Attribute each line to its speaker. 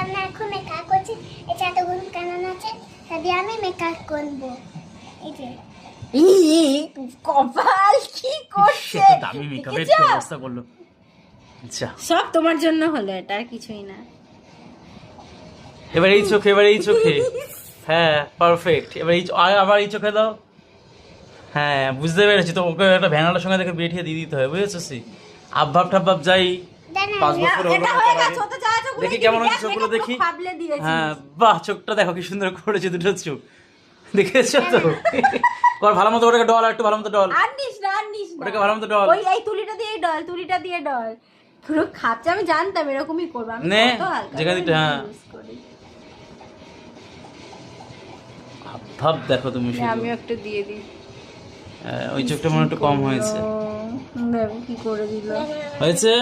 Speaker 1: আমরা এখন মেকআপ করছি। এটা এতগুলো কানন আছে, তাহলে আমি মেকআপ করবো। এই যে
Speaker 2: কপাল কি করছে,
Speaker 3: দামি মেকআপের
Speaker 2: দেখেছো?
Speaker 3: ব্যবস্থা করলো। আচ্ছা
Speaker 2: সব তোমার জন্য হলো, এটা আর কিছুই না।
Speaker 3: এবার এই চোখে, এবার এই চোখে, হ্যাঁ পারফেক্ট। এবার এই আবার এই চোখে দাও। হ্যাঁ বুঝতে পেরেছি, তো ওকে একটা ভ্যানালার সঙ্গে দেখে বিয়ে দিয়ে দিতে হবে, বুঝেছো? আবভাব টাবভাব যাই, 5 বছর হলো
Speaker 2: এটা
Speaker 3: না
Speaker 2: হয়ে
Speaker 3: তার
Speaker 2: গেছে,
Speaker 3: আগে।
Speaker 2: ও তো যা চোখগুলো
Speaker 3: দেখি
Speaker 2: দেখি,
Speaker 3: কেমন হচ্ছে
Speaker 2: দেখ,
Speaker 3: চোখগুলো
Speaker 2: makeup
Speaker 3: দেখি।
Speaker 2: পুরো ফাবলে দিয়েছিস।
Speaker 3: হ্যাঁ বাহ, চোখটা দেখো কি সুন্দর করেছে, দুটো চোখ দেখেছো তো? কর ভালো মতো, ওটাকে ডল, একটু ভালো মতো ডল,
Speaker 2: আর নিস না, আর নিস না।
Speaker 3: ওটাকে ভালো মতো ডল।
Speaker 2: ওই এই তুলিটা দিয়ে ডল, তুলিটা দিয়ে ডল। পুরো খাচ্ছে, আমি জানতাম এরকমই করবো। আমি
Speaker 3: নে,
Speaker 2: কত হালকা
Speaker 3: যেখানে
Speaker 2: করে
Speaker 3: দিতে, হ্যাঁ।
Speaker 2: use করি।
Speaker 3: ভাব দেখো তুমি
Speaker 2: নে,
Speaker 3: শুধু।
Speaker 2: আমিও একটা দিয়ে দিই।
Speaker 3: ওই চোখটা মনে হয় একটু কম হয়েছে।
Speaker 2: দেখো কি করে দিল।
Speaker 3: হয়েছে